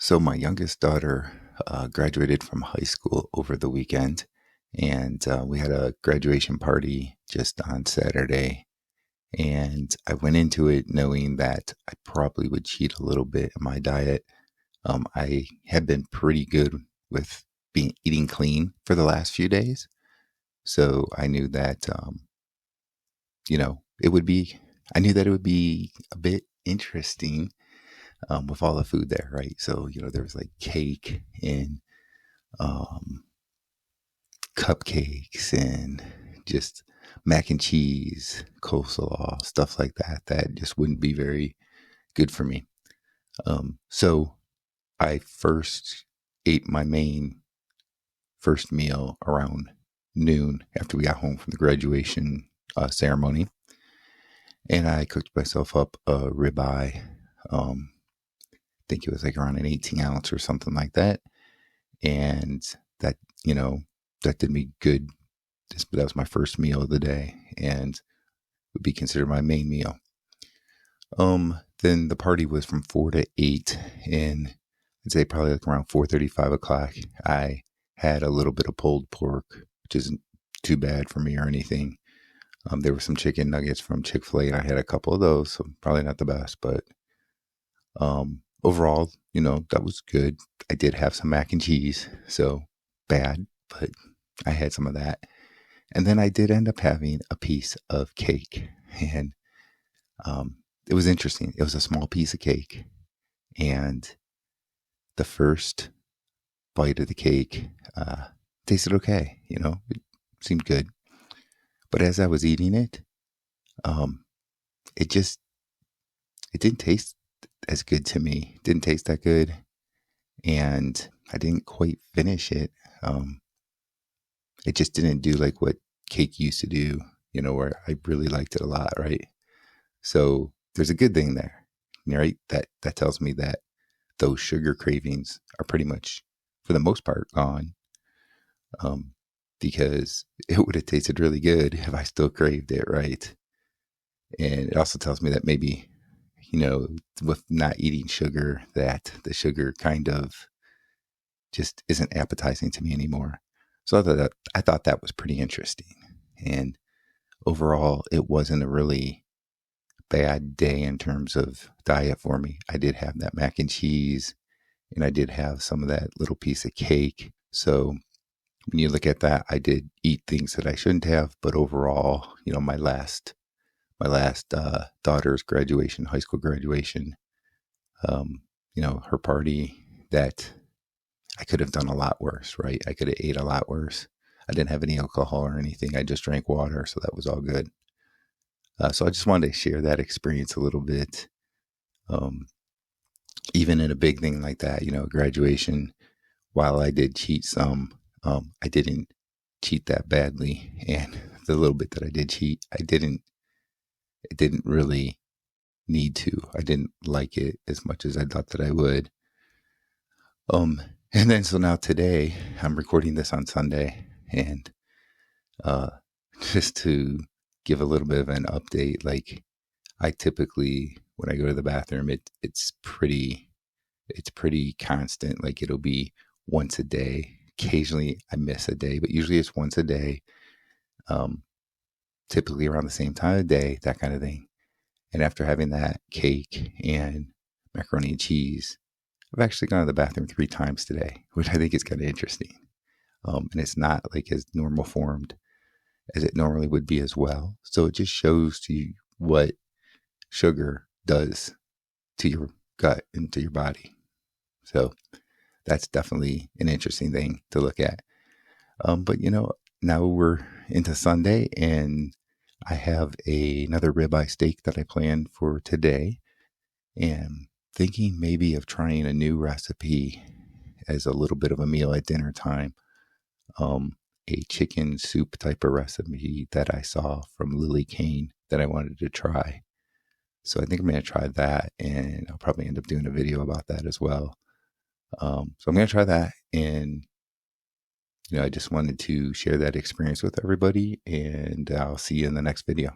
So my youngest daughter graduated from high school over the weekend, and we had a graduation party just on Saturday. And I went into it knowing that I probably would cheat a little bit in my diet. I have been pretty good with being eating clean for the last few days, so I knew that it would be. I knew that it would be a bit interesting with all the food there, right? So there was like cake and um, cupcakes and just mac and cheese, coleslaw, stuff like that, that just wouldn't be very good for me. So I first ate my main first meal around noon after we got home from the graduation ceremony. And I cooked myself up a ribeye. I think it was like around an 18-ounce or something like that. And that, you know, that did me good. That was my first meal of the day and would be considered my main meal. Then the party was from 4 to 8, and I'd say probably like around 4:30, 5 o'clock. I had a little bit of pulled pork, which isn't too bad for me or anything. There were some chicken nuggets from Chick-fil-A, and I had a couple of those, so probably not the best, but overall, that was good. I did have some mac and cheese, so bad, but I had some of that. And then I did end up having a piece of cake, and it was interesting. It was a small piece of cake, and the first bite of the cake tasted okay. It seemed good. But as I was eating it, it just it didn't taste as good to me. It didn't taste that good, and I didn't quite finish it. It just didn't do like what cake used to do, where I really liked it a lot, right? So there's a good thing there, right? That tells me that those sugar cravings are pretty much, for the most part, gone. Because it would have tasted really good if I still craved it, right? And it also tells me that maybe, with not eating sugar, that the sugar kind of just isn't appetizing to me anymore. So I thought that was pretty interesting. And overall, it wasn't a really bad day in terms of diet for me. I did have that mac and cheese, and I did have some of that little piece of cake. So when you look at that, I did eat things that I shouldn't have, but overall, my last daughter's graduation, high school graduation, her party, that I could have done a lot worse, right? I could have ate a lot worse. I didn't have any alcohol or anything. I just drank water, so that was all good. So I just wanted to share that experience a little bit. Even in a big thing like that, graduation, while I did cheat some, I didn't cheat that badly. And the little bit that I did cheat, it didn't really need to. I didn't like it as much as I thought that I would. And then so now today, I'm recording this on Sunday, and just to give a little bit of an update, like I typically, when I go to the bathroom, it's pretty constant. Like it'll be once a day. Occasionally I miss a day, but usually it's once a day. Typically around the same time of day, that kind of thing. And after having that cake and macaroni and cheese, I've actually gone to the bathroom 3 times today, which I think is kind of interesting. And it's not like as normal formed as it normally would be as well. So it just shows to you what sugar does to your gut and to your body. So that's definitely an interesting thing to look at. But now we're into Sunday, and I have another ribeye steak that I planned for today, and thinking maybe of trying a new recipe as a little bit of a meal at dinner time. A chicken soup type of recipe that I saw from Lily Kane that I wanted to try. So I think I'm going to try that, and I'll probably end up doing a video about that as well. So I'm going to try that, and I just wanted to share that experience with everybody, and I'll see you in the next video.